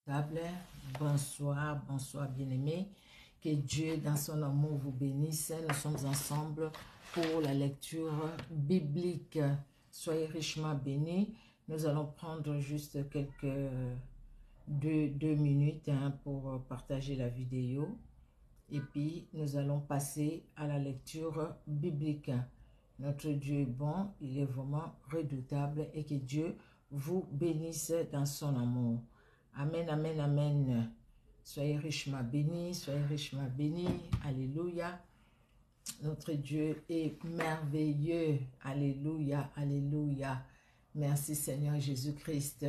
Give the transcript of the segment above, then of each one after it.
Table. Bonsoir, bonsoir bien-aimés. Que Dieu dans son amour vous bénisse. Nous sommes ensemble pour la lecture biblique. Soyez richement bénis. Nous allons prendre juste quelques deux minutes pour partager la vidéo. Et puis nous allons passer à la lecture biblique. Notre Dieu est bon, il est vraiment redoutable et que Dieu vous bénisse dans son amour. Amen, amen, amen. Soyez richement bénis, soyez richement bénis. Alléluia. Notre Dieu est merveilleux. Alléluia, alléluia. Merci Seigneur Jésus-Christ.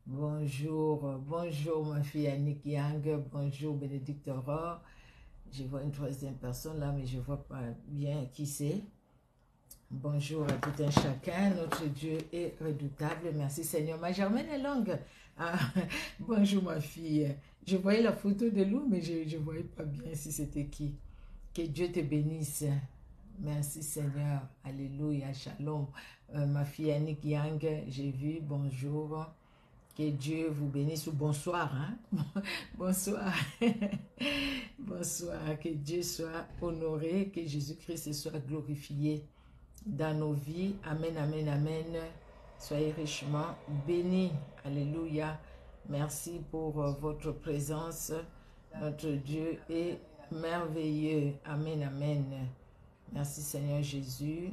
Bonjour, bonjour ma fille Annick Yang. Bonjour Bénédicte Aurore. Je vois une troisième personne là, mais je ne vois pas bien qui c'est. Bonjour à tout un chacun, notre Dieu est redoutable, merci Seigneur. Ma Germaine est longue. Ah, bonjour ma fille. Je voyais la photo de Lou, mais je ne voyais pas bien si c'était qui. Que Dieu te bénisse. Merci Seigneur. Alléluia, shalom. Ma fille Annick Yang, j'ai vu, bonjour. Que Dieu vous bénisse ou bonsoir. Hein? Bonsoir. Bonsoir. Que Dieu soit honoré, que Jésus-Christ soit glorifié dans nos vies. Amen, amen, amen. Soyez richement bénis. Alléluia. Merci pour votre présence. Notre Dieu est merveilleux. Amen, amen. Merci Seigneur Jésus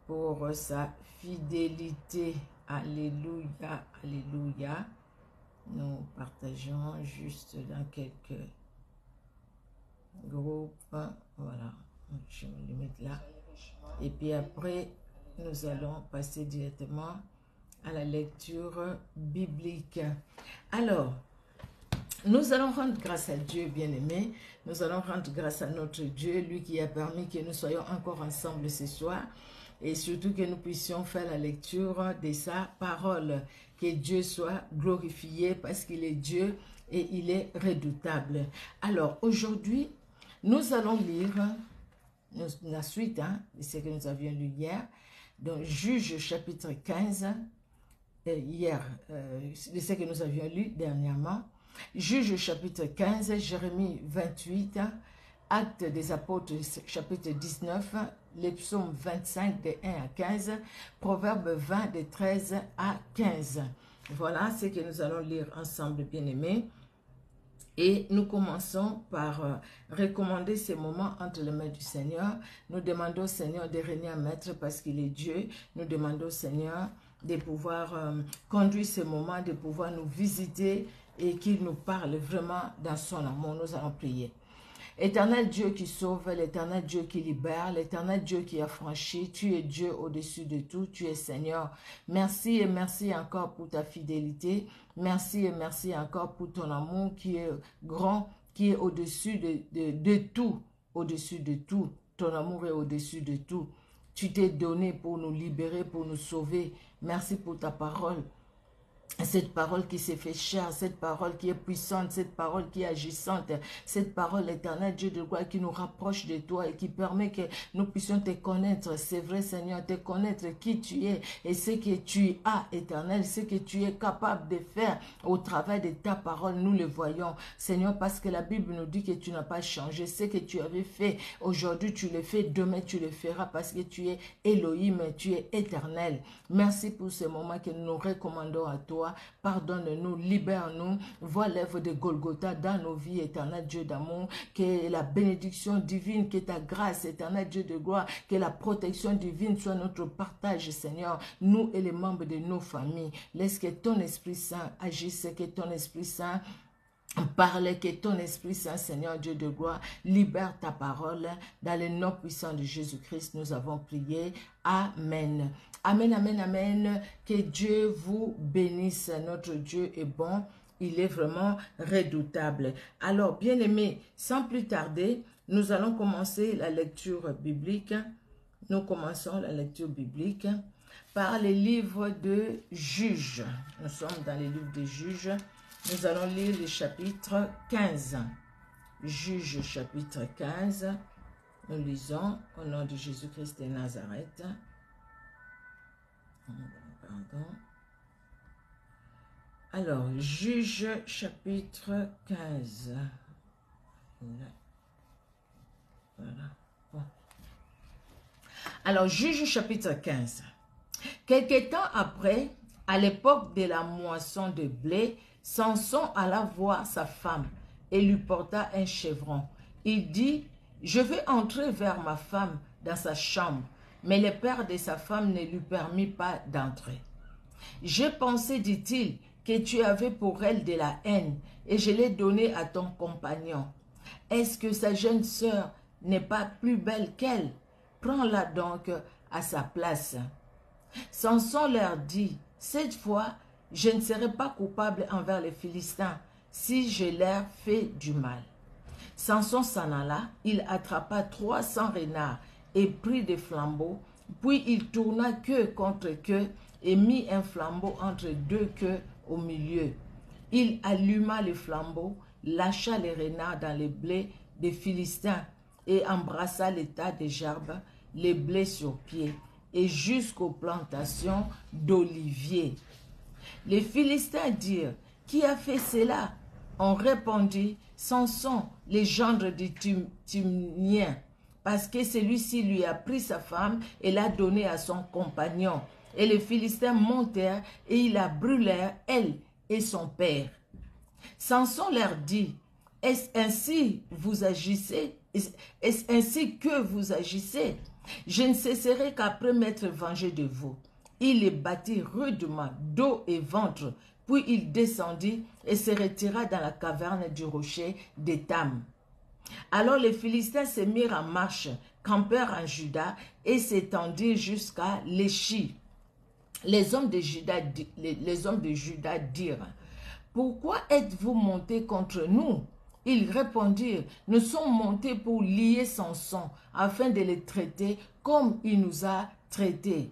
pour sa fidélité. Alléluia, alléluia. Nous partageons juste dans quelques groupes. Voilà, je vais le mettre là. Et puis après, nous allons passer directement à la lecture biblique. Alors, nous allons rendre grâce à Dieu, bien-aimé. Nous allons rendre grâce à notre Dieu, lui qui a permis que nous soyons encore ensemble ce soir. Et surtout que nous puissions faire la lecture de sa parole. Que Dieu soit glorifié parce qu'il est Dieu et il est redoutable. Alors, aujourd'hui, nous allons lire la suite de ce que nous avions lu hier. Donc, Juge chapitre 15, hier, de ce que nous avions lu dernièrement. Juge chapitre 15, Jérémie 28, Actes des apôtres chapitre 19, les psaumes 25 de 1 à 15, Proverbes 20 de 13 à 15. Voilà ce que nous allons lire ensemble, bien-aimés. Et nous commençons par recommander ces moments entre les mains du Seigneur. Nous demandons au Seigneur de régner en maître parce qu'il est Dieu. Nous demandons au Seigneur de pouvoir conduire ces moments, de pouvoir nous visiter et qu'il nous parle vraiment dans son amour. Nous allons prier. Éternel Dieu qui sauve, l'éternel Dieu qui libère, l'éternel Dieu qui a franchi, tu es Dieu au-dessus de tout, tu es Seigneur. Merci et merci encore pour ta fidélité. Merci et merci encore pour ton amour qui est grand, qui est au-dessus de tout, au-dessus de tout. Ton amour est au-dessus de tout. Tu t'es donné pour nous libérer, pour nous sauver. Merci pour ta parole. Cette parole qui s'est fait chair, cette parole qui est puissante, cette parole qui est agissante, cette parole éternelle, Dieu de gloire, qui nous rapproche de toi et qui permet que nous puissions te connaître. C'est vrai, Seigneur, te connaître qui tu es et ce que tu as, éternel, ce que tu es capable de faire au travers de ta parole. Nous le voyons, Seigneur, parce que la Bible nous dit que tu n'as pas changé. Ce que tu avais fait aujourd'hui, tu le fais, demain tu le feras parce que tu es Elohim, tu es éternel. Merci pour ce moment que nous nous recommandons à toi. Pardonne-nous, libère-nous, vois l'œuvre de Golgotha dans nos vies, éternel Dieu d'amour, que la bénédiction divine, que ta grâce, éternel Dieu de gloire, que la protection divine soit notre partage, Seigneur, nous et les membres de nos familles. Laisse que ton Esprit Saint agisse, que ton Esprit Saint parle, que ton Esprit Saint, Seigneur Dieu de gloire, libère ta parole. Dans le nom puissant de Jésus-Christ, nous avons prié. Amen. Amen, amen, amen. Que Dieu vous bénisse. Notre Dieu est bon. Il est vraiment redoutable. Alors, bien-aimés, sans plus tarder, nous allons commencer la lecture biblique. Nous commençons la lecture biblique par les livres de Juges. Nous sommes dans les livres de Juges. Nous allons lire le chapitre 15. Juges chapitre 15. Nous lisons au nom de Jésus-Christ de Nazareth. Pardon. Alors, Juge chapitre 15. Voilà. Bon. Alors, Juge chapitre 15. Quelque temps après, à l'époque de la moisson de blé, Samson alla voir sa femme et lui porta un chevron. Il dit, je vais entrer vers ma femme dans sa chambre, mais le père de sa femme ne lui permit pas d'entrer. J'ai pensé, dit-il, que tu avais pour elle de la haine, et je l'ai donnée à ton compagnon. Est-ce que sa jeune sœur n'est pas plus belle qu'elle? Prends-la donc à sa place. Samson leur dit, cette fois, je ne serai pas coupable envers les Philistins si je leur fais du mal. Samson s'en alla, il attrapa 300 renards et prit des flambeaux, puis il tourna queue contre queue et mit un flambeau entre deux queues au milieu. Il alluma le flambeau, lâcha les renards dans les blés des Philistins et embrassa les tas de gerbes, les blés sur pied, et jusqu'aux plantations d'oliviers. Les Philistins dirent, qui a fait cela? On répondit, Samson, le gendre de Timnien, parce que celui-ci lui a pris sa femme et l'a donnée à son compagnon. Et les Philistins montèrent et ils la brûlèrent, elle et son père. Samson leur dit, est-ce ainsi vous agissez? Est-ce ainsi que vous agissez? Je ne cesserai qu'après m'être vengé de vous. Il les battit rudement, dos et ventre, puis il descendit et se retira dans la caverne du rocher d'Étam. Alors les Philistins se mirent en marche, campèrent en Juda et s'étendirent jusqu'à Léchi. Les hommes de Juda dirent, pourquoi êtes-vous montés contre nous? Ils répondirent, nous sommes montés pour lier Samson, afin de le traiter comme il nous a traités.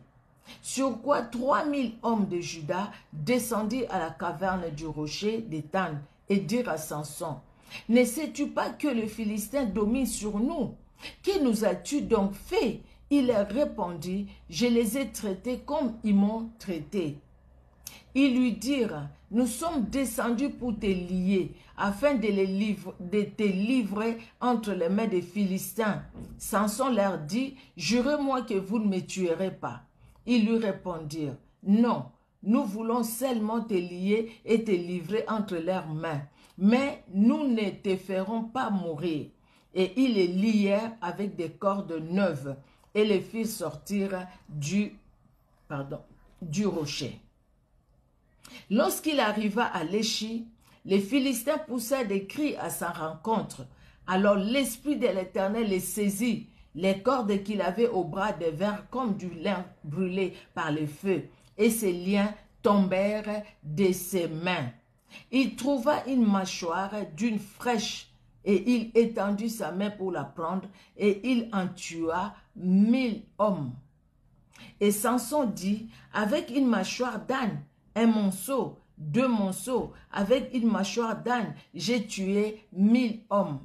Sur quoi 3000 hommes de Juda descendirent à la caverne du rocher d'Étan et dirent à Samson, ne sais-tu pas que le Philistin domine sur nous? Que nous as-tu donc fait? Il leur répondit, je les ai traités comme ils m'ont traité. Ils lui dirent, nous sommes descendus pour te lier, afin de te livrer entre les mains des Philistins. Samson leur dit, jurez-moi que vous ne me tuerez pas. Ils lui répondirent, non, nous voulons seulement te lier et te livrer entre leurs mains, mais nous ne te ferons pas mourir. Et ils les lièrent avec des cordes neuves et les firent sortir du rocher. Lorsqu'il arriva à Léchi, les Philistins poussèrent des cris à sa rencontre. Alors l'Esprit de l'Éternel les saisit. Les cordes qu'il avait au bras devinrent comme du lin brûlé par le feu, et ses liens tombèrent de ses mains. Il trouva une mâchoire d'une flèche, et il étendit sa main pour la prendre, et il en tua 1000 hommes. Et Samson dit, avec une mâchoire d'âne, un monceau, 2 monceaux, avec une mâchoire d'âne, j'ai tué 1000 hommes.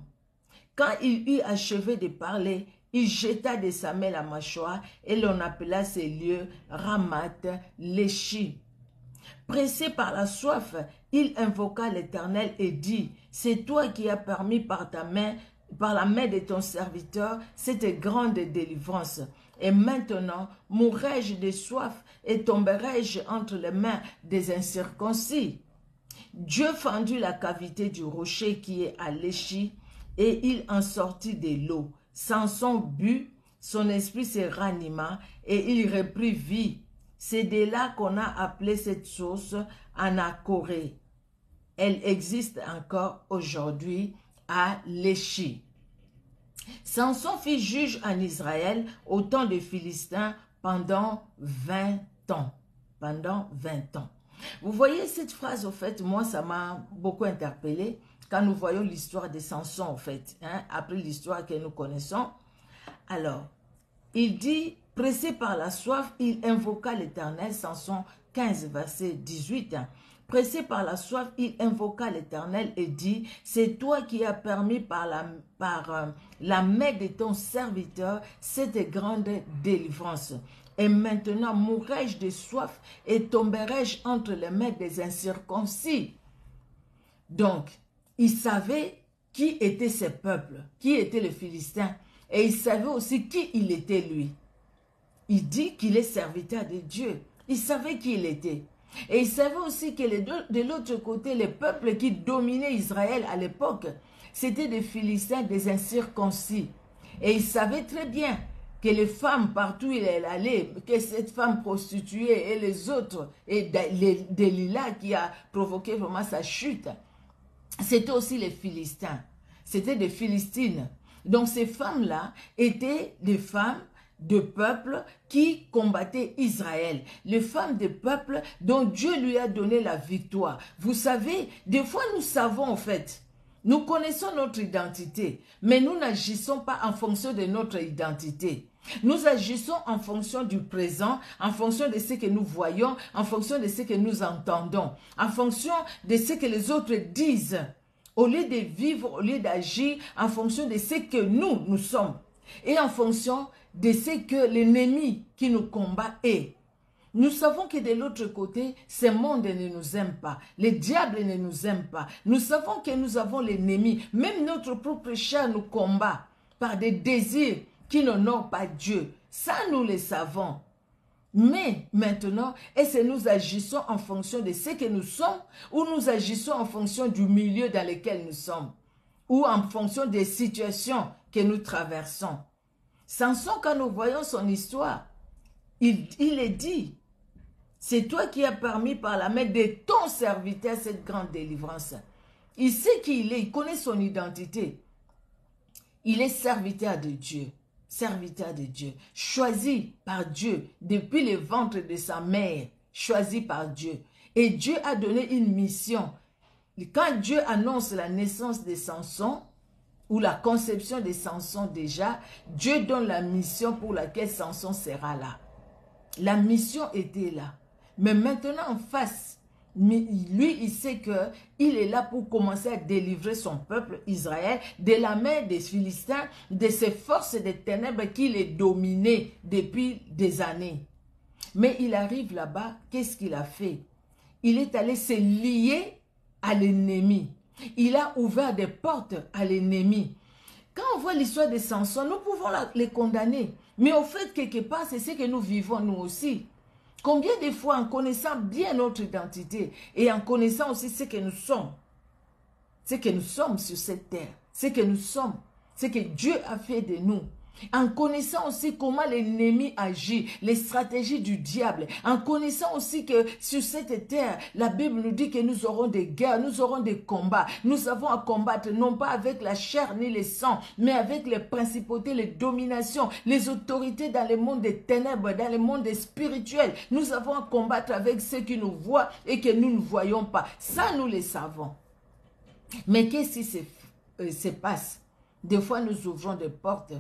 Quand il eut achevé de parler, il jeta de sa main la mâchoire et l'on appela ces lieux Ramath Léchi. Pressé par la soif, il invoqua l'Éternel et dit, c'est toi qui as permis par la main de ton serviteur, cette grande délivrance. Et maintenant, mourrai-je de soif et tomberai-je entre les mains des incirconcis? Dieu fendit la cavité du rocher qui est à Léchi et il en sortit de l'eau. Samson but, son esprit se ranima et il reprit vie. C'est de là qu'on a appelé cette source Anakoré. Elle existe encore aujourd'hui à Léchi. Samson fit juge en Israël au temps des Philistins pendant 20 ans. Pendant 20 ans. Vous voyez cette phrase, au fait, moi, ça m'a beaucoup interpellé quand nous voyons l'histoire de Samson, en fait, hein, après l'histoire que nous connaissons. Alors, il dit, pressé par la soif, il invoqua l'Éternel, Samson 15, verset 18. Pressé par la soif, il invoqua l'Éternel et dit, c'est toi qui as permis par la main de ton serviteur cette grande délivrance. Et maintenant mourrai-je de soif et tomberai-je entre les mains des incirconcis. Donc, il savait qui étaient ces peuples, qui étaient les Philistins. Et il savait aussi qui il était lui. Il dit qu'il est serviteur de Dieu. Il savait qui il était. Et il savait aussi que de l'autre côté, les peuples qui dominaient Israël à l'époque, c'était des Philistins, des incirconcis. Et il savait très bien que les femmes, partout où il allait, que cette femme prostituée et les autres, et Delilah qui a provoqué vraiment sa chute, c'était aussi les Philistins. C'était des Philistines. Donc ces femmes-là étaient des femmes de peuples qui combattaient Israël. Les femmes de peuples dont Dieu lui a donné la victoire. Vous savez, des fois nous savons en fait, nous connaissons notre identité, mais nous n'agissons pas en fonction de notre identité. Nous agissons en fonction du présent, en fonction de ce que nous voyons, en fonction de ce que nous entendons, en fonction de ce que les autres disent, au lieu de vivre, au lieu d'agir en fonction de ce que nous sommes et en fonction de ce que l'ennemi qui nous combat est. Nous savons que de l'autre côté, ce monde ne nous aime pas. Le diable ne nous aime pas. Nous savons que nous avons l'ennemi. Même notre propre chair nous combat par des désirs qui n'honorent pas Dieu. Ça, nous le savons. Mais maintenant, est-ce que nous agissons en fonction de ce que nous sommes ou nous agissons en fonction du milieu dans lequel nous sommes ou en fonction des situations que nous traversons? Samson, quand nous voyons son histoire, il est dit, c'est toi qui as permis par la main de ton serviteur cette grande délivrance. Il sait qui il est, il connaît son identité. Il est serviteur de Dieu. Serviteur de Dieu, choisi par Dieu depuis le ventre de sa mère, choisi par Dieu. Et Dieu a donné une mission. Quand Dieu annonce la naissance de Samson, ou la conception de Samson déjà, Dieu donne la mission pour laquelle Samson sera là. La mission était là. Mais maintenant en face, lui, il sait qu'il est là pour commencer à délivrer son peuple Israël de la main des Philistins, de ces forces des ténèbres qui les dominaient depuis des années. Mais il arrive là-bas, qu'est-ce qu'il a fait? Il est allé se lier à l'ennemi. Il a ouvert des portes à l'ennemi. Quand on voit l'histoire de Samson, nous pouvons les condamner. Mais au fait, quelque part, c'est ce que nous vivons nous aussi. Combien de fois, en connaissant bien notre identité et en connaissant aussi ce que nous sommes sur cette terre, ce que nous sommes, ce que Dieu a fait de nous, en connaissant aussi comment l'ennemi agit, les stratégies du diable, en connaissant aussi que sur cette terre, la Bible nous dit que nous aurons des guerres, nous aurons des combats. Nous avons à combattre non pas avec la chair ni le sang, mais avec les principautés, les dominations, les autorités dans le monde des ténèbres, dans le monde spirituel. Nous avons à combattre avec ceux qui nous voient et que nous ne voyons pas. Ça, nous le savons. Mais qu'est-ce qui se passe? Des fois, nous ouvrons des portes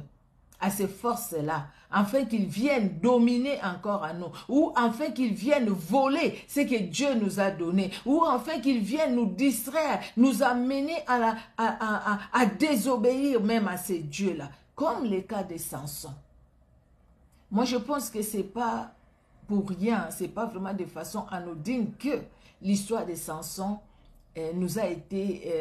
à ces forces-là, afin qu'ils viennent dominer encore à nous, ou afin qu'ils viennent voler ce que Dieu nous a donné, ou afin qu'ils viennent nous distraire, nous amener à désobéir même à ces dieux-là, comme le cas de Samson. Moi, je pense que c'est pas pour rien, c'est pas vraiment de façon anodine que l'histoire de Samson nous a été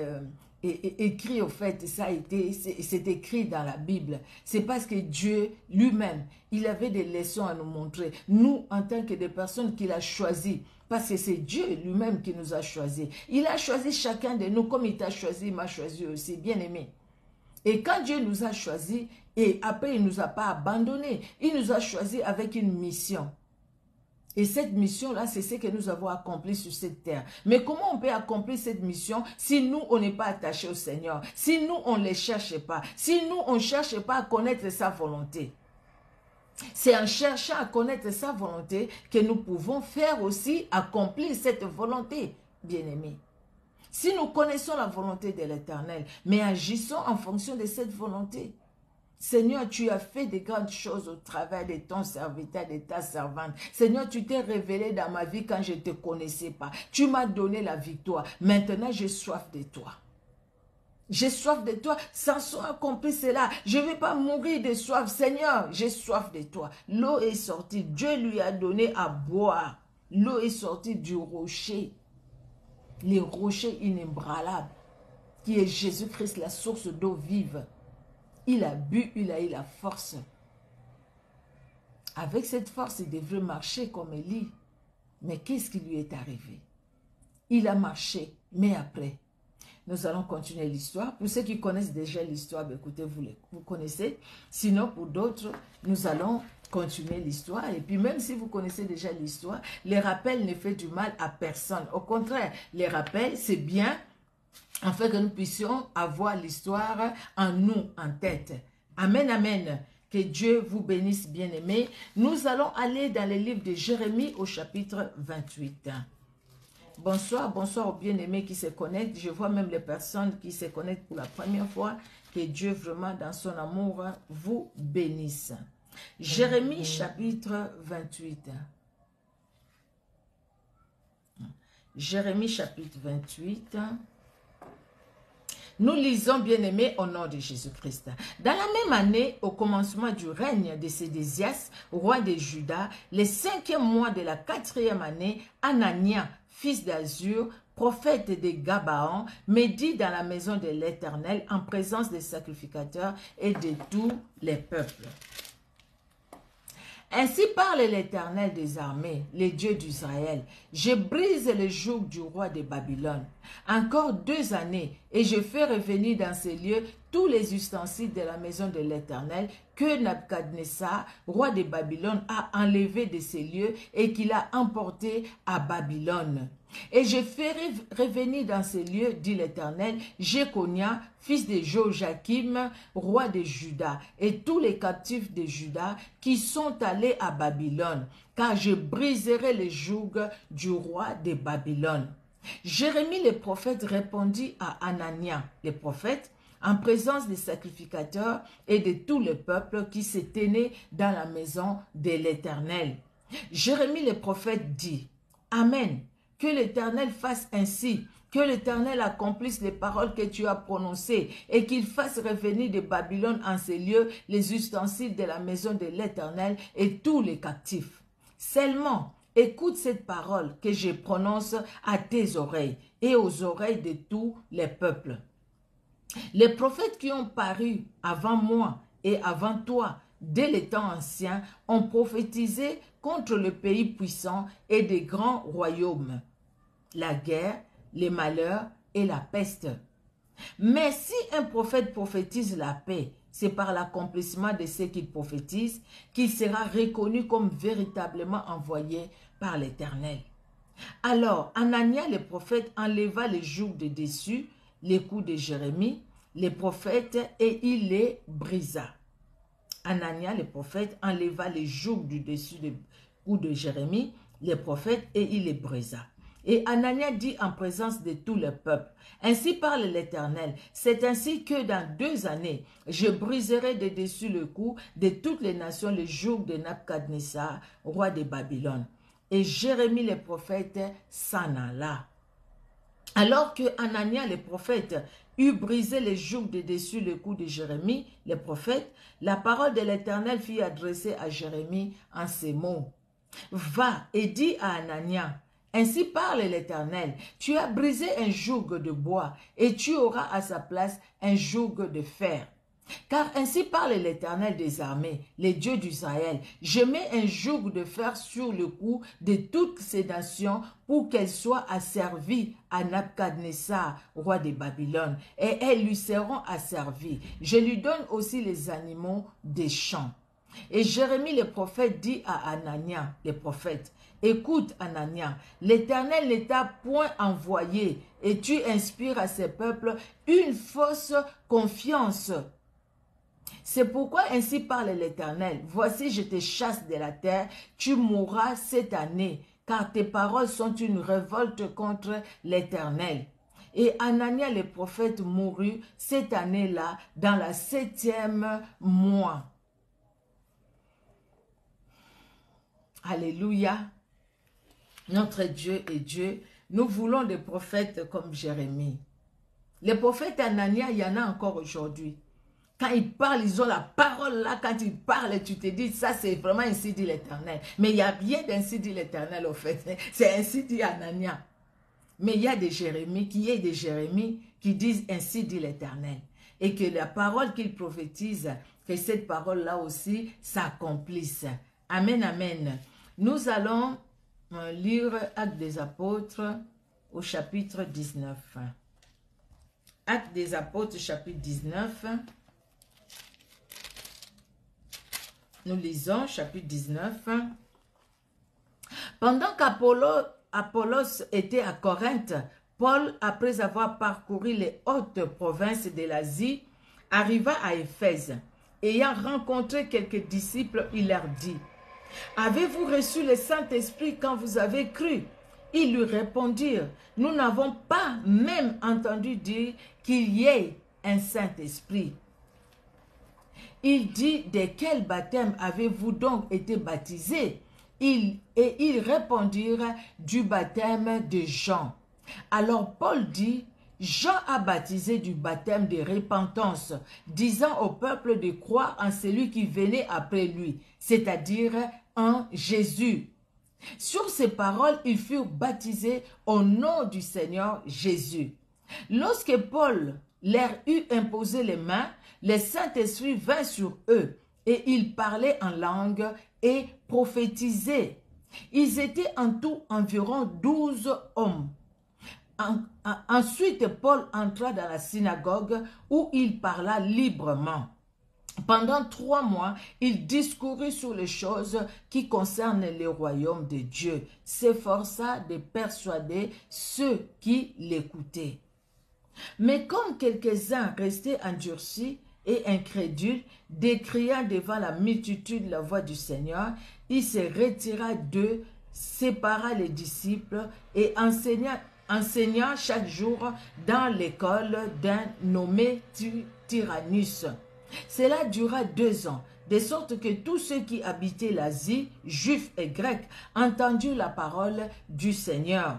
écrit, au fait, c'est écrit dans la Bible. C'est parce que Dieu lui-même, il avait des leçons à nous montrer. Nous, en tant que des personnes qu'il a choisies, parce que c'est Dieu lui-même qui nous a choisis. Il a choisi chacun de nous comme il t'a choisi, il m'a choisi aussi, bien aimé. Et quand Dieu nous a choisis, et après il ne nous a pas abandonnés, il nous a choisis avec une mission. Et cette mission-là, c'est ce que nous avons accompli sur cette terre. Mais comment on peut accomplir cette mission si nous, on n'est pas attachés au Seigneur? Si nous, on ne les cherche pas? Si nous, on ne cherche pas à connaître sa volonté? C'est en cherchant à connaître sa volonté que nous pouvons faire aussi accomplir cette volonté, bien-aimés. Si nous connaissons la volonté de l'Éternel, mais agissons en fonction de cette volonté. Seigneur, tu as fait de grandes choses au travers de ton serviteur, de ta servante. Seigneur, tu t'es révélé dans ma vie quand je ne te connaissais pas. Tu m'as donné la victoire. Maintenant, j'ai soif de toi. J'ai soif de toi. Samson a compris cela. Je ne vais pas mourir de soif. Seigneur, j'ai soif de toi. L'eau est sortie. Dieu lui a donné à boire. L'eau est sortie du rocher. Le rocher inébranlable, qui est Jésus-Christ, la source d'eau vive. Il a bu, il a eu la force. Avec cette force, il devrait marcher comme Élie. Mais qu'est-ce qui lui est arrivé? Il a marché, mais après, nous allons continuer l'histoire. Pour ceux qui connaissent déjà l'histoire, ben écoutez, vous connaissez. Sinon, pour d'autres, nous allons continuer l'histoire. Et puis, même si vous connaissez déjà l'histoire, les rappels ne font du mal à personne. Au contraire, les rappels, c'est bien afin que nous puissions avoir l'histoire en nous, en tête. Amen, amen. Que Dieu vous bénisse, bien-aimés. Nous allons aller dans le livre de Jérémie au chapitre 28. Bonsoir, bonsoir aux bien-aimés qui se connectent. Je vois même les personnes qui se connectent pour la première fois. Que Dieu vraiment dans son amour vous bénisse. Jérémie chapitre 28. Jérémie chapitre 28. Nous lisons, bien-aimés, au nom de Jésus-Christ. Dans la même année, au commencement du règne de Sédécias, roi de Juda, le 5e mois de la 4e année, Anania, fils d'Azur, prophète de Gabaon, médit dans la maison de l'Éternel en présence des sacrificateurs et de tous les peuples. Ainsi parle l'Éternel des armées, le Dieu d'Israël. Je brise le joug du roi de Babylone. Encore 2 années, et je fais revenir dans ces lieux tous les ustensiles de la maison de l'Éternel que Nabuchodonosor, roi de Babylone, a enlevé de ces lieux et qu'il a emporté à Babylone. Et je ferai revenir dans ces lieux, dit l'Éternel, Jéconia, fils de Joachim, roi de Juda, et tous les captifs de Juda qui sont allés à Babylone, car je briserai le joug du roi de Babylone. Jérémie le prophète répondit à Anania, le prophète, en présence des sacrificateurs et de tout le peuple qui se tenait dans la maison de l'Éternel. Jérémie le prophète dit, Amen, que l'Éternel fasse ainsi, que l'Éternel accomplisse les paroles que tu as prononcées et qu'il fasse revenir de Babylone en ces lieux les ustensiles de la maison de l'Éternel et tous les captifs. Seulement, écoute cette parole que je prononce à tes oreilles et aux oreilles de tous les peuples. Les prophètes qui ont paru avant moi et avant toi, dès les temps anciens, ont prophétisé contre le pays puissant et des grands royaumes, la guerre, les malheurs et la peste. Mais si un prophète prophétise la paix, c'est par l'accomplissement de ce qu'il prophétise qu'il sera reconnu comme véritablement envoyé par l'Éternel. Alors, Anania le prophète enleva les jougs de dessus, les coups de Jérémie, les prophètes, et il les brisa. Anania le prophète enleva les jougs du dessus des coups de Jérémie, les prophètes, et il les brisa. Et Anania dit en présence de tout le peuple, ainsi parle l'Éternel, c'est ainsi que dans 2 années, je briserai de dessus le cou de toutes les nations le joug de Nabuchodonosor, roi de Babylone. Et Jérémie le prophète s'en alla. Alors que Anania le prophète eut brisé les jougs de dessus le cou de Jérémie, le prophète, la parole de l'Éternel fut adressée à Jérémie en ces mots. Va et dis à Anania, ainsi parle l'Éternel, tu as brisé un joug de bois et tu auras à sa place un joug de fer. Car ainsi parle l'Éternel des armées, les dieux d'Israël. Je mets un joug de fer sur le cou de toutes ces nations pour qu'elles soient asservies à Nabuchodonosor, roi de Babylone, et elles lui seront asservies. Je lui donne aussi les animaux des champs. Et Jérémie le prophète dit à Anania, le prophète, écoute Anania, l'Éternel ne t'a point envoyé et tu inspires à ces peuples une fausse confiance. C'est pourquoi ainsi parle l'Éternel, voici je te chasse de la terre, tu mourras cette année, car tes paroles sont une révolte contre l'Éternel. Et Anania le prophète mourut cette année-là dans la 7e mois. Alléluia. Notre Dieu est Dieu. Nous voulons des prophètes comme Jérémie. Les prophètes Anania, il y en a encore aujourd'hui. Quand ils parlent, ils ont la parole là. Quand ils parlent, tu te dis, ça c'est vraiment ainsi dit l'Éternel. Mais il n'y a rien d'ainsi dit l'Éternel au fait. C'est ainsi dit Anania. Mais il y a des Jérémies, qui disent ainsi dit l'Éternel. Et que la parole qu'ils prophétisent, que cette parole-là aussi s'accomplisse. Amen, amen. Nous allons lire Actes des Apôtres au chapitre 19. Actes des Apôtres, chapitre 19. Nous lisons, chapitre 19. Pendant qu'Apollos était à Corinthe, Paul, après avoir parcouru les hautes provinces de l'Asie, arriva à Éphèse. Ayant rencontré quelques disciples, il leur dit, « Avez-vous reçu le Saint-Esprit quand vous avez cru ?» Ils lui répondirent, « Nous n'avons pas même entendu dire qu'il y ait un Saint-Esprit. » Il dit, « De quel baptême avez-vous donc été baptisés ?» Et ils répondirent, « Du baptême de Jean. » Alors Paul dit, « Jean a baptisé du baptême de repentance, disant au peuple de croire en celui qui venait après lui, c'est-à-dire en Jésus. » Sur ces paroles, ils furent baptisés au nom du Seigneur Jésus. Lorsque Paul leur eut imposé les mains, le Saint-Esprit vint sur eux et ils parlaient en langue et prophétisaient. Ils étaient en tout environ 12 hommes. Ensuite, Paul entra dans la synagogue où il parla librement. Pendant 3 mois, il discourut sur les choses qui concernent le royaume de Dieu, s'efforça de persuader ceux qui l'écoutaient. Mais comme quelques-uns restaient endurcis et incrédules, décriant devant la multitude la voix du Seigneur, il se retira d'eux, sépara les disciples et enseignant chaque jour dans l'école d'un nommé Tyrannus. Cela dura 2 ans, de sorte que tous ceux qui habitaient l'Asie, juifs et grecs, entendirent la parole du Seigneur.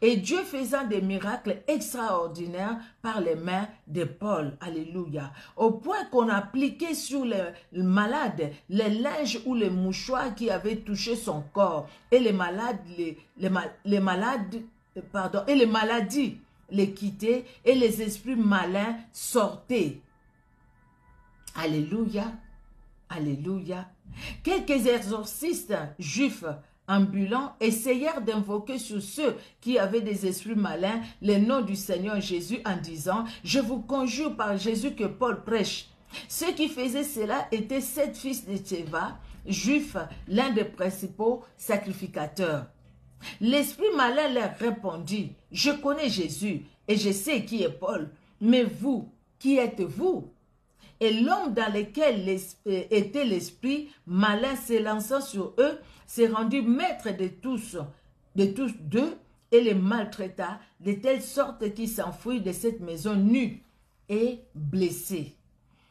Et Dieu faisant des miracles extraordinaires par les mains de Paul, alléluia, au point qu'on appliquait sur les malades les linges ou les mouchoirs qui avaient touché son corps, et les maladies les quittaient, et les esprits malins sortaient. Alléluia, alléluia. Quelques exorcistes juifs ambulants essayèrent d'invoquer sur ceux qui avaient des esprits malins le nom du Seigneur Jésus en disant, « Je vous conjure par Jésus que Paul prêche. » Ceux qui faisaient cela étaient 7 fils de Tchéva, juifs, l'un des principaux sacrificateurs. L'esprit malin leur répondit, « Je connais Jésus et je sais qui est Paul, mais vous, qui êtes-vous » Et l'homme dans lequel était l'esprit malin s'élançant sur eux, s'est rendu maître de tous deux et les maltraita de telle sorte qu'ils s'enfuirent de cette maison nus et blessés.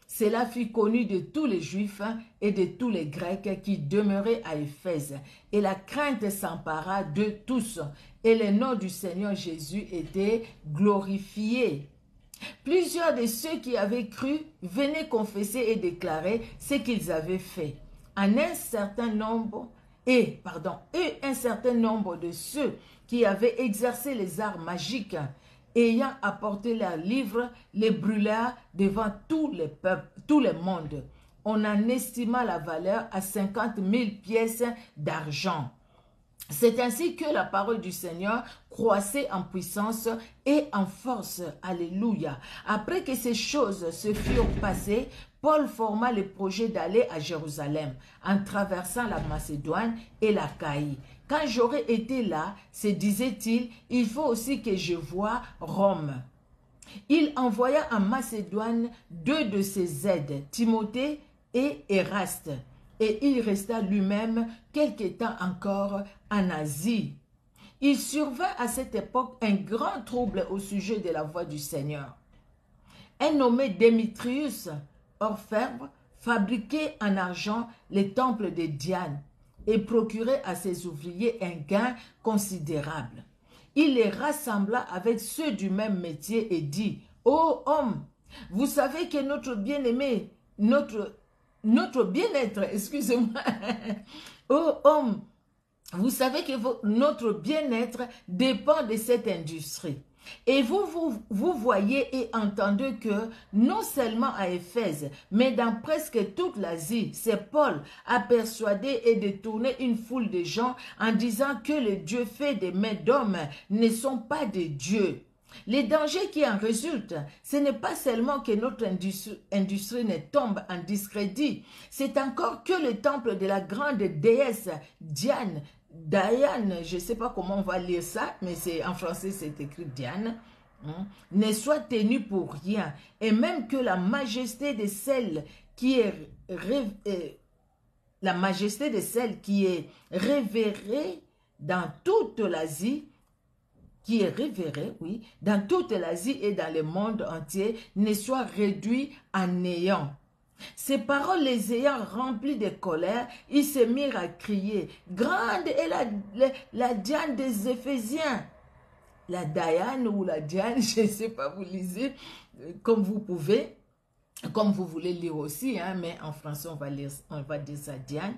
Cela fut connu de tous les Juifs et de tous les Grecs qui demeuraient à Éphèse. Et la crainte s'empara de tous. Et le nom du Seigneur Jésus était glorifié. Plusieurs de ceux qui avaient cru venaient confesser et déclarer ce qu'ils avaient fait. Un certain nombre de ceux qui avaient exercé les arts magiques, ayant apporté leurs livres, les brûlèrent devant tout le monde. On en estima la valeur à 50 000 pièces d'argent. C'est ainsi que la parole du Seigneur croissait en puissance et en force. Alléluia. Après que ces choses se furent passées, Paul forma le projet d'aller à Jérusalem en traversant la Macédoine et l'Achaïe. Quand j'aurai été là, se disait-il, il faut aussi que je voie Rome. Il envoya en Macédoine 2 de ses aides, Timothée et Eraste. Et il resta lui-même quelque temps encore en Asie. Il survint à cette époque un grand trouble au sujet de la voix du Seigneur. Un nommé Démétrius, orfèvre, fabriquait en argent les temples de Diane et procurait à ses ouvriers un gain considérable. il les rassembla avec ceux du même métier et dit, « Ô homme, vous savez que notre bien-aimé, notre bien-être, excusez-moi, ô homme, vous savez que notre bien-être dépend de cette industrie. Et vous voyez et entendez que non seulement à Éphèse, mais dans presque toute l'Asie, c'est Paul a persuadé et détourné une foule de gens en disant que les dieux faits des mains d'hommes ne sont pas des dieux. Les dangers qui en résultent, ce n'est pas seulement que notre industrie ne tombe en discrédit, c'est encore que le temple de la grande déesse Diane, je ne sais pas comment on va lire ça, mais en français c'est écrit Diane, ne soit tenu pour rien, et même que la majesté de celle qui est révérée dans toute l'Asie, oui, dans toute l'Asie et dans le monde entier, ne soit réduit à néant. Ces paroles les ayant remplis de colère, ils se mirent à crier, « Grande est la Diane des Éphésiens !» La Diane ou la Diane, je ne sais pas, vous lisez comme vous pouvez, comme vous voulez lire aussi, hein, mais en français on va dire ça Diane,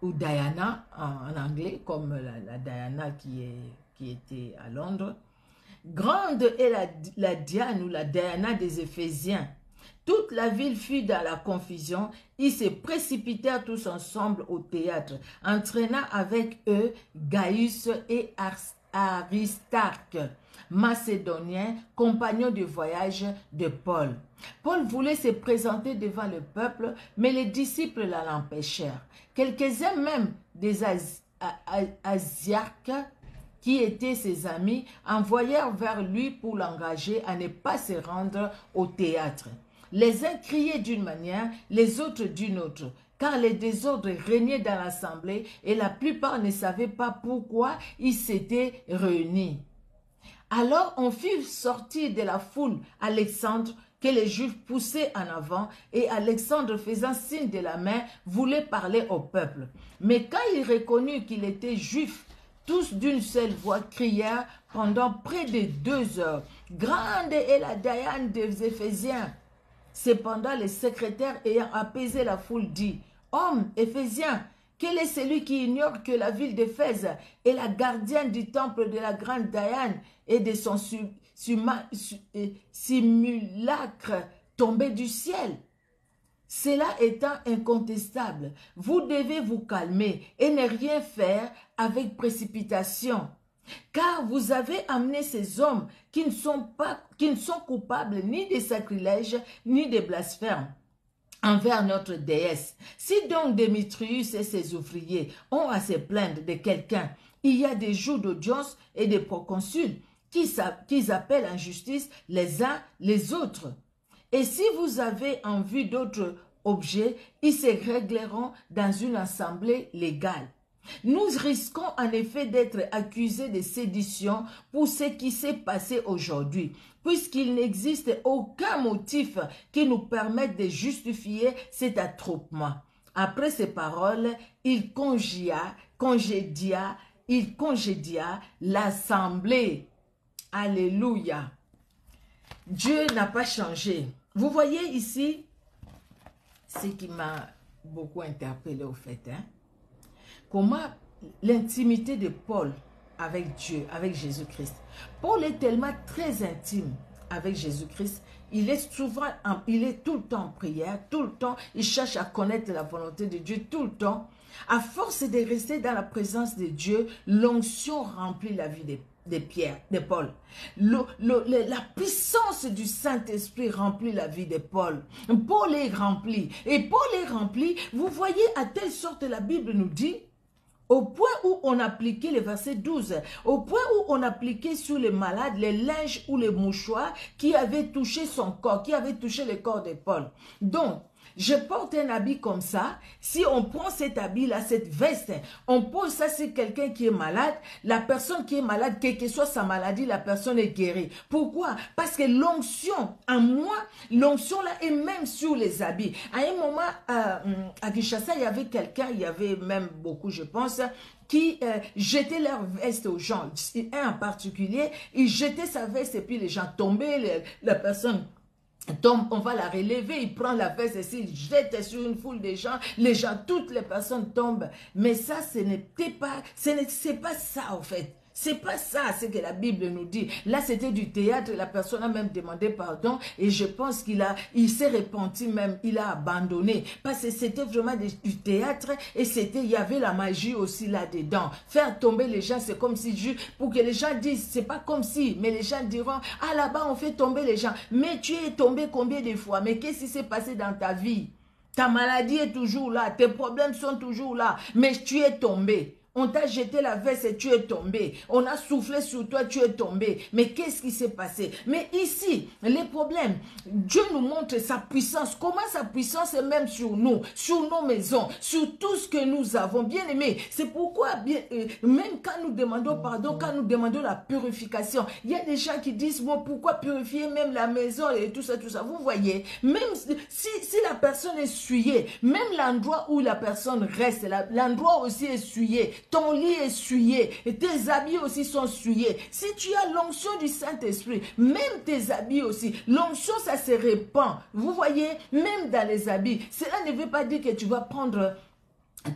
ou Diana en anglais, comme la Diana qui était à Londres. Grande est la Diane ou la Diana des Éphésiens. Toute la ville fut dans la confusion. Ils se précipitèrent tous ensemble au théâtre, entraînant avec eux Gaius et Aristarque, macédoniens, compagnons de voyage de Paul. Paul voulait se présenter devant le peuple, mais les disciples l'empêchèrent. Quelques-uns même des Asiarques, qui étaient ses amis, envoyèrent vers lui pour l'engager à ne pas se rendre au théâtre. Les uns criaient d'une manière, les autres d'une autre, car les désordres régnaient dans l'assemblée et la plupart ne savaient pas pourquoi ils s'étaient réunis. Alors on fit sortir de la foule Alexandre, que les Juifs poussaient en avant, et Alexandre, faisant signe de la main, voulait parler au peuple. Mais quand il reconnut qu'il était juif, tous d'une seule voix crièrent pendant près de 2 heures, « Grande est la Diane des Éphésiens !» Cependant, le secrétaire ayant apaisé la foule dit, « Hommes Éphésiens, quel est celui qui ignore que la ville d'Éphèse est la gardienne du temple de la grande Diane et de son simulacre tombé du ciel? Cela étant incontestable, vous devez vous calmer et ne rien faire avec précipitation. Car vous avez amené ces hommes qui ne sont coupables ni de sacrilège ni de blasphème envers notre déesse. Si donc Démétrius et ses ouvriers ont à se plaindre de quelqu'un, il y a des jours d'audience et des proconsuls qui appellent en justice les uns les autres. Et si vous avez en vue d'autres objets, ils se régleront dans une assemblée légale. Nous risquons en effet d'être accusés de sédition pour ce qui s'est passé aujourd'hui, puisqu'il n'existe aucun motif qui nous permette de justifier cet attroupement. Après ces paroles, il congédia l'assemblée. Alléluia. Dieu n'a pas changé. Vous voyez ici ce qui m'a beaucoup interpellé au fait, hein? Comment l'intimité de Paul avec Dieu, avec Jésus-Christ. Paul est tellement très intime avec Jésus-Christ. Il est tout le temps en prière, tout le temps, il cherche à connaître la volonté de Dieu, tout le temps. À force de rester dans la présence de Dieu, l'onction remplit la vie de Paul. La puissance du Saint-Esprit remplit la vie de Paul. Paul est rempli. Et Paul est rempli, vous voyez à telle sorte la Bible nous dit, au point où on appliquait le verset 12, au point où on appliquait sur les malades les linges ou les mouchoirs qui avaient touché son corps, qui avaient touché le corps de Paul. Donc, Je porte un habit comme ça. Si on prend cet habit-là, cette veste, on pose ça sur quelqu'un qui est malade. La personne qui est malade, quelle que soit sa maladie, la personne est guérie. Pourquoi? Parce que l'onction, en moi, l'onction là est même sur les habits. À un moment, à Kinshasa, il y avait quelqu'un, il y avait même beaucoup, je pense, qui jetaient leur veste aux gens. Un en particulier, il jetait sa veste et puis les gens tombaient, la personne tombe, on va la relever, il prend la veste et il jette sur une foule de gens, toutes les personnes tombent. Mais ça, c'est pas ça en fait. C'est pas ça, c'est que la Bible nous dit. Là, c'était du théâtre, la personne a même demandé pardon et je pense il s'est repenti même, il a abandonné. Parce que c'était vraiment du théâtre et il y avait la magie aussi là-dedans. Faire tomber les gens, c'est comme si, pour que les gens disent, c'est pas comme si, mais les gens diront, ah là-bas on fait tomber les gens. Mais tu es tombé combien de fois? Mais qu'est-ce qui s'est passé dans ta vie? Ta maladie est toujours là, tes problèmes sont toujours là, mais tu es tombé. On t'a jeté la veste et tu es tombé. On a soufflé sur toi, tu es tombé. Mais qu'est-ce qui s'est passé? Mais ici, les problèmes, Dieu nous montre sa puissance. Comment sa puissance est même sur nous, sur nos maisons, sur tout ce que nous avons. Bien aimé, c'est pourquoi, même quand nous demandons pardon, quand nous demandons la purification, il y a des gens qui disent, bon, pourquoi purifier même la maison et tout ça, tout ça. Vous voyez, même si la personne est souillée, même l'endroit où la personne reste, l'endroit aussi est souillé. Ton lit est souillé, et tes habits aussi sont souillés. Si tu as l'onction du Saint-Esprit, même tes habits aussi, l'onction ça se répand. Vous voyez, même dans les habits, cela ne veut pas dire que tu vas prendre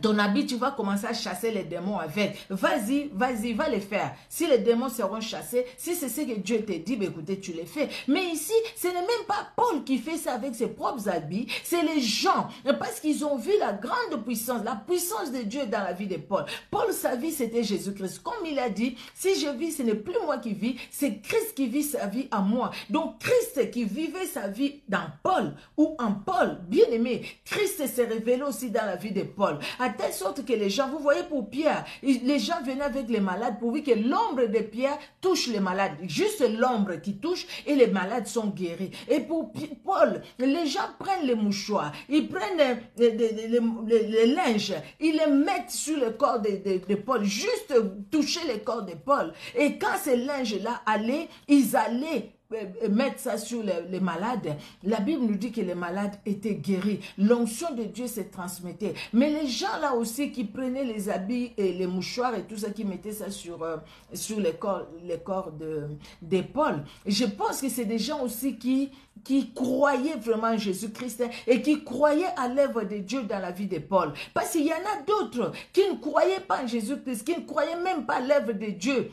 ton habit, tu vas commencer à chasser les démons avec. Vas-y, va les faire. Si les démons seront chassés, si c'est ce que Dieu te dit, ben écoutez, tu les fais. Mais ici, ce n'est même pas Paul qui fait ça avec ses propres habits, c'est les gens. Parce qu'ils ont vu la grande puissance, la puissance de Dieu dans la vie de Paul. Paul, sa vie, c'était Jésus-Christ. Comme il a dit, si je vis, ce n'est plus moi qui vis, c'est Christ qui vit sa vie en moi. Donc, Christ qui vivait sa vie dans Paul, ou en Paul, bien aimé, Christ s'est révélé aussi dans la vie de Paul. À telle sorte que les gens, vous voyez pour Pierre, les gens venaient avec les malades pour voir que l'ombre de Pierre touche les malades. Juste l'ombre qui touche et les malades sont guéris. Et pour Paul, les gens prennent les mouchoirs, ils prennent les linges, ils les mettent sur le corps de Paul, juste toucher le corps de Paul. Et quand ces linges-là allaient, ils allaient mettre ça sur les malades. La Bible nous dit que les malades étaient guéris. L'onction de Dieu se transmettait. Mais les gens là aussi qui prenaient les habits et les mouchoirs et tout ça, qui mettaient ça sur les corps de Paul. Je pense que c'est des gens aussi qui croyaient vraiment en Jésus-Christ et qui croyaient à l'œuvre de Dieu dans la vie de Paul. Parce qu'il y en a d'autres qui ne croyaient pas en Jésus-Christ, qui ne croyaient même pas à l'œuvre de Dieu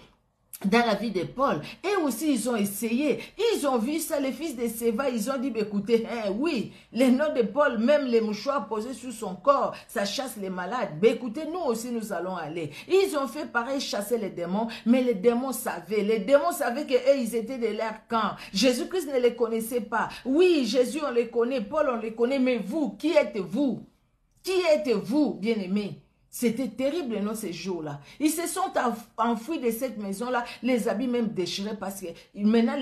dans la vie de Paul. Et aussi, ils ont essayé. Ils ont vu ça, les fils de Séva, ils ont dit, écoutez, oui, les noms de Paul, même les mouchoirs posés sur son corps, ça chasse les malades. Écoutez, nous aussi, nous allons aller. Ils ont fait pareil, chasser les démons, mais les démons savaient. Les démons savaient qu'eux, ils étaient de leur camp. Jésus-Christ ne les connaissait pas. Oui, Jésus, on les connaît, Paul, on les connaît, mais vous, qui êtes-vous? Qui êtes-vous, bien-aimés? C'était terrible, non, ces jours-là. Ils se sont enfuis de cette maison-là, les habits même déchirés, parce que maintenant,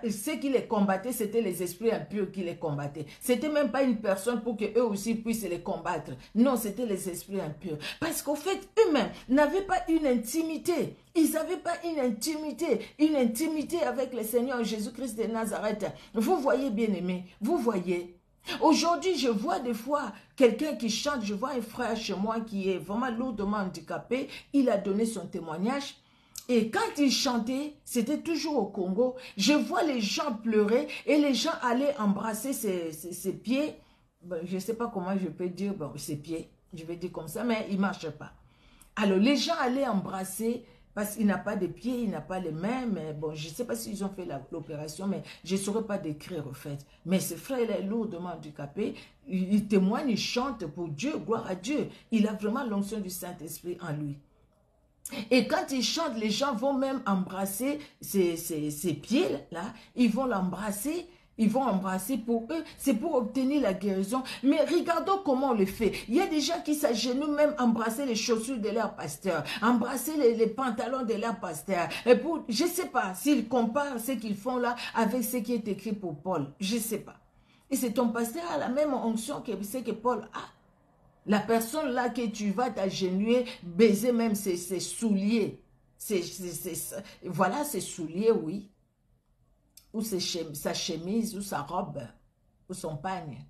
ceux qui les combattaient, c'était les esprits impurs qui les combattaient. C'était même pas une personne pour qu'eux aussi puissent les combattre. Non, c'était les esprits impurs. Parce qu'au fait, eux-mêmes n'avaient pas une intimité. Ils n'avaient pas une intimité avec le Seigneur Jésus-Christ de Nazareth. Vous voyez, bien-aimés, vous voyez. Aujourd'hui, je vois des fois quelqu'un qui chante, je vois un frère chez moi qui est vraiment lourdement handicapé, il a donné son témoignage et quand il chantait, c'était toujours au Congo, je vois les gens pleurer et les gens allaient embrasser ses pieds, je ne sais pas comment je peux dire, ses pieds, je vais dire comme ça, mais il ne marche pas. Alors les gens allaient embrasser parce qu'il n'a pas de pieds, il n'a pas les mains, mais bon, je ne sais pas s'ils ont fait l'opération, mais je ne saurais pas décrire au fait. Mais ce frère, il est lourdement handicapé, il témoigne, il chante pour Dieu, gloire à Dieu. Il a vraiment l'onction du Saint-Esprit en lui. Et quand il chante, les gens vont même embrasser ses pieds-là, ils vont l'embrasser. Ils vont embrasser pour eux, c'est pour obtenir la guérison. Mais regardons comment on le fait. Il y a des gens qui s'agenouillent même embrasser les chaussures de leur pasteur, embrasser les pantalons de leur pasteur. Et pour, je ne sais pas s'ils comparent ce qu'ils font là avec ce qui est écrit pour Paul. Je ne sais pas. Et c'est ton pasteur a la même onction que c'est que Paul a. La personne là que tu vas t'agenouiller, baiser même ses souliers. Voilà ses souliers, oui. Ou sa chemise, ou sa robe, ou son pagne.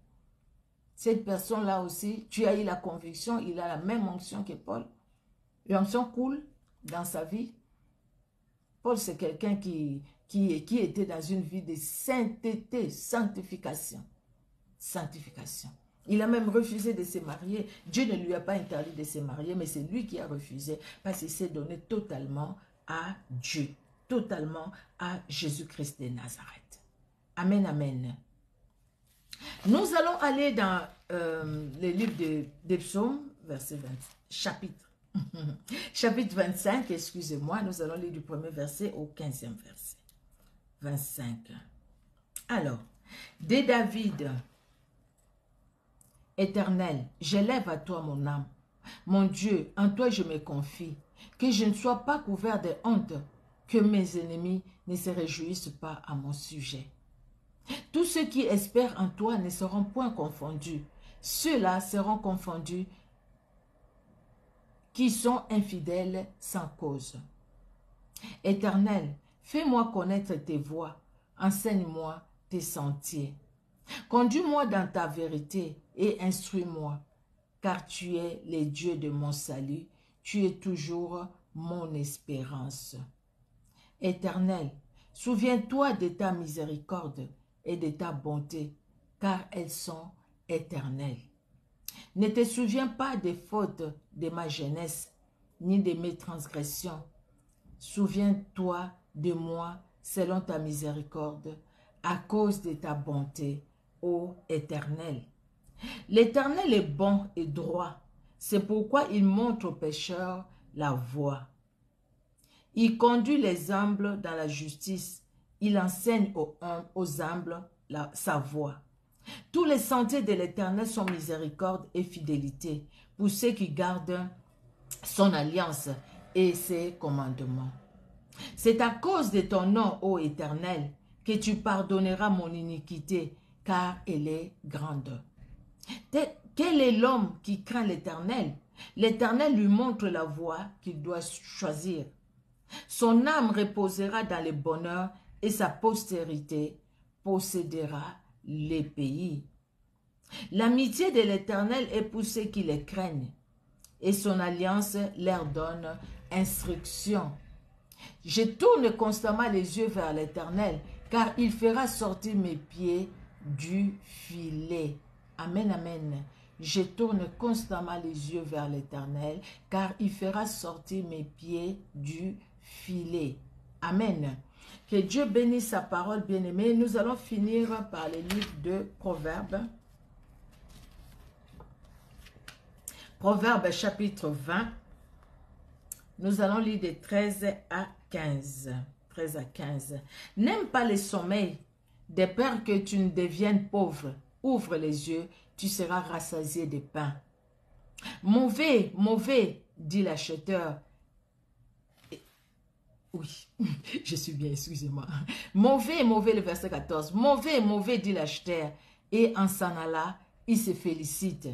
Cette personne-là aussi, tu as eu la conviction, il a la même onction que Paul. L'onction coule dans sa vie. Paul, c'est quelqu'un qui était dans une vie de sainteté, sanctification. Sanctification. Il a même refusé de se marier. Dieu ne lui a pas interdit de se marier, mais c'est lui qui a refusé parce qu'il s'est donné totalement à Dieu, totalement à Jésus-Christ de Nazareth. Amen, amen. Nous allons aller dans le livre des psaumes, verset 20, chapitre 25, excusez-moi, nous allons lire du premier verset au 15e verset. 25. Alors, dès David, Éternel, j'élève à toi mon âme. Mon Dieu, en toi je me confie, que je ne sois pas couvert de honte, que mes ennemis ne se réjouissent pas à mon sujet. Tous ceux qui espèrent en toi ne seront point confondus. Ceux-là seront confondus qui sont infidèles sans cause. Éternel, fais-moi connaître tes voies, enseigne-moi tes sentiers. Conduis-moi dans ta vérité et instruis-moi, car tu es le Dieu de mon salut, tu es toujours mon espérance. Éternel, souviens-toi de ta miséricorde et de ta bonté, car elles sont éternelles. Ne te souviens pas des fautes de ma jeunesse, ni de mes transgressions. Souviens-toi de moi selon ta miséricorde, à cause de ta bonté, ô Éternel. L'Éternel est bon et droit, c'est pourquoi il montre aux pécheurs la voie. Il conduit les humbles dans la justice, il enseigne aux humbles sa voie. Tous les sentiers de l'Éternel sont miséricorde et fidélité pour ceux qui gardent son alliance et ses commandements. C'est à cause de ton nom, ô Éternel, que tu pardonneras mon iniquité, car elle est grande. Quel est l'homme qui craint l'Éternel? L'Éternel lui montre la voie qu'il doit choisir. Son âme reposera dans le bonheur et sa postérité possédera les pays. L'amitié de l'Éternel est pour ceux qui les craignent, et son alliance leur donne instruction. Je tourne constamment les yeux vers l'Éternel, car il fera sortir mes pieds du filet. Amen, amen. Je tourne constamment les yeux vers l'Éternel, car il fera sortir mes pieds du filet. Amen. Que Dieu bénisse sa parole, bien-aimée. Nous allons finir par le livre de Proverbes. Proverbes chapitre 20. Nous allons lire de 13 à 15. 13 à 15. N'aime pas le sommeil, de peur que tu ne deviennes pauvre. Ouvre les yeux, tu seras rassasié de pain. Mauvais, mauvais, dit l'acheteur. Oui, je suis bien, excusez-moi. Mauvais, mauvais, le verset 14. Mauvais, mauvais, dit l'acheteur. Et en s'en allant, il se félicite.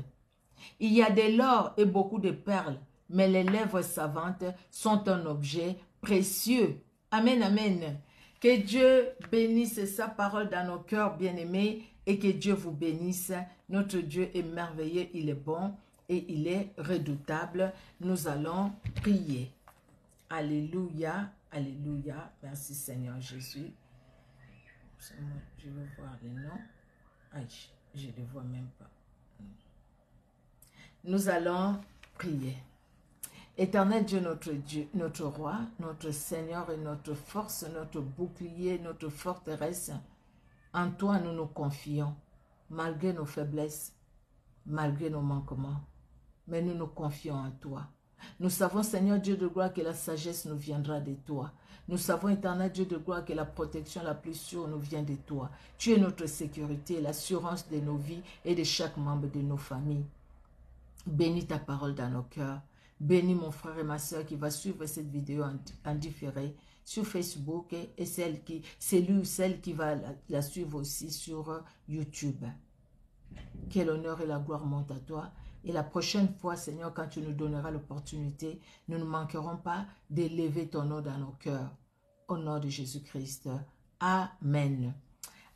Il y a de l'or et beaucoup de perles, mais les lèvres savantes sont un objet précieux. Amen, amen. Que Dieu bénisse sa parole dans nos cœurs bien-aimés et que Dieu vous bénisse. Notre Dieu est merveilleux, il est bon et il est redoutable. Nous allons prier. Alléluia, alléluia. Merci Seigneur Jésus. Je veux voir les noms. Aïe, je ne les vois même pas. Nous allons prier. Éternel Dieu, notre roi, notre Seigneur et notre force, notre bouclier, notre forteresse, en toi nous nous confions, malgré nos faiblesses, malgré nos manquements, mais nous nous confions en toi. Nous savons, Seigneur Dieu de gloire, que la sagesse nous viendra de toi. Nous savons, éternel Dieu de gloire, que la protection la plus sûre nous vient de toi. Tu es notre sécurité, l'assurance de nos vies et de chaque membre de nos familles. Bénis ta parole dans nos cœurs. Bénis mon frère et ma soeur qui va suivre cette vidéo en différé. sur Facebook et c'est lui ou celle qui va la suivre aussi sur YouTube. Que l'honneur et la gloire montent à toi. Et la prochaine fois, Seigneur, quand tu nous donneras l'opportunité, nous ne manquerons pas d'élever ton nom dans nos cœurs. Au nom de Jésus-Christ. Amen.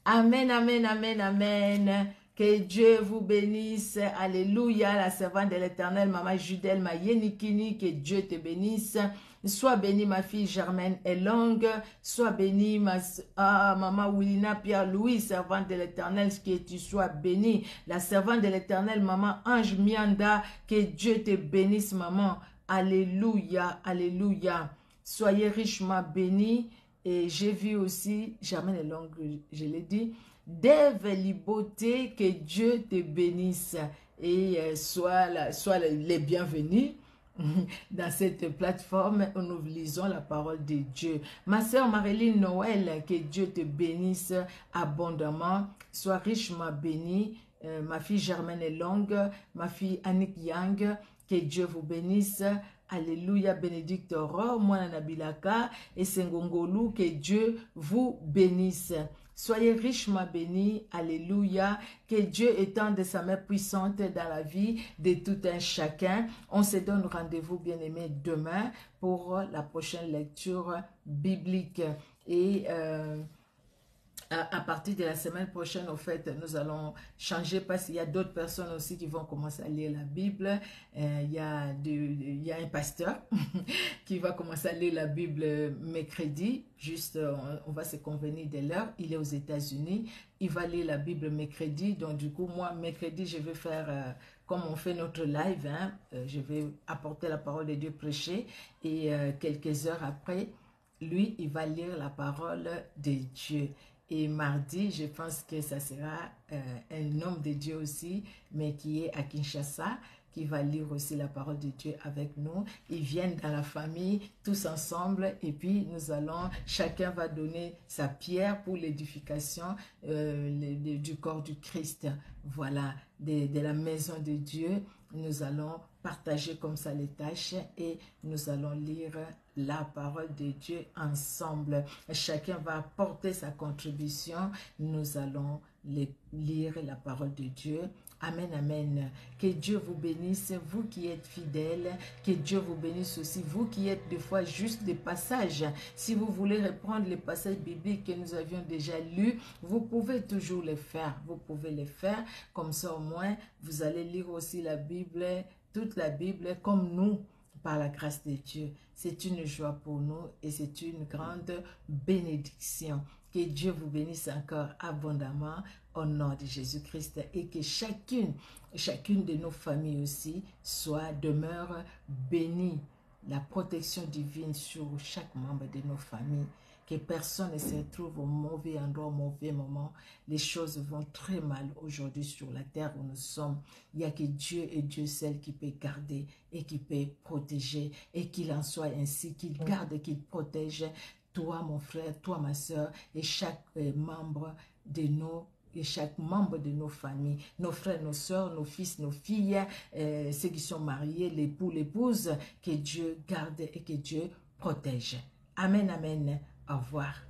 Amen, amen, amen, amen. Que Dieu vous bénisse. Alléluia. La servante de l'Éternel, Maman Judel Mayenikini, que Dieu te bénisse. Sois bénie, ma fille Germaine Elong. Sois bénie, Maman Willina Pierre-Louis, servante de l'Éternel, que tu sois bénie. La servante de l'Éternel, Maman Ange Mianda, que Dieu te bénisse, maman. Alléluia, alléluia. Soyez richement bénis. Et j'ai vu aussi, Germaine Elong, je l'ai dit, Dave Liboté, que Dieu te bénisse. Et sois les bienvenus dans cette plateforme où nous lisons la parole de Dieu. Ma sœur Marilyn Noël, que Dieu te bénisse abondamment. Sois richement bénie. Ma fille Germaine Elong, ma fille Annick Yang, que Dieu vous bénisse. Alléluia, bénédicte Oro, Mwana Nabilaka et Sengongolu, que Dieu vous bénisse. Soyez richement bénis, alléluia, que Dieu étende sa main puissante dans la vie de tout un chacun. On se donne rendez-vous, bien-aimés, demain pour la prochaine lecture biblique. Et à partir de la semaine prochaine, en fait, nous allons changer parce qu'il y a d'autres personnes aussi qui vont commencer à lire la Bible. Il y a un pasteur qui va commencer à lire la Bible mercredi. Juste, on va se convenir de l'heure. Il est aux États-Unis. Il va lire la Bible mercredi. Donc, du coup, moi, mercredi, je vais faire... comme on fait notre live, hein, je vais apporter la parole de Dieu prêcher. Et quelques heures après, lui, il va lire la parole de Dieu. Et mardi, je pense que ça sera un homme de Dieu aussi, mais qui est à Kinshasa, qui va lire aussi la parole de Dieu avec nous. Ils viennent dans la famille, tous ensemble, et puis nous allons, chacun va donner sa pierre pour l'édification du corps du Christ. Voilà, de la maison de Dieu, nous allons partager comme ça les tâches et nous allons lire la parole de Dieu ensemble. Chacun va apporter sa contribution. Nous allons lire la parole de Dieu. Amen, amen. Que Dieu vous bénisse, vous qui êtes fidèles. Que Dieu vous bénisse aussi, vous qui êtes des fois juste des passages. Si vous voulez reprendre les passages bibliques que nous avions déjà lus, vous pouvez toujours les faire. Vous pouvez les faire. Comme ça, au moins, vous allez lire aussi la Bible, toute la Bible, comme nous, par la grâce de Dieu. C'est une joie pour nous et c'est une grande bénédiction. Que Dieu vous bénisse encore abondamment au nom de Jésus-Christ et que chacune de nos familles aussi demeure bénie. La protection divine sur chaque membre de nos familles. Que personne ne se retrouve au mauvais endroit, au mauvais moment. Les choses vont très mal aujourd'hui sur la terre où nous sommes. Il n'y a que Dieu et Dieu seul qui peut garder et qui peut protéger. Et qu'il en soit ainsi, qu'il garde et qu'il protège toi, mon frère, toi, ma soeur, et chaque membre de nos familles, nos frères, nos soeurs, nos fils, nos filles, ceux qui sont mariés, l'époux, l'épouse, que Dieu garde et que Dieu protège. Amen, amen. Au revoir.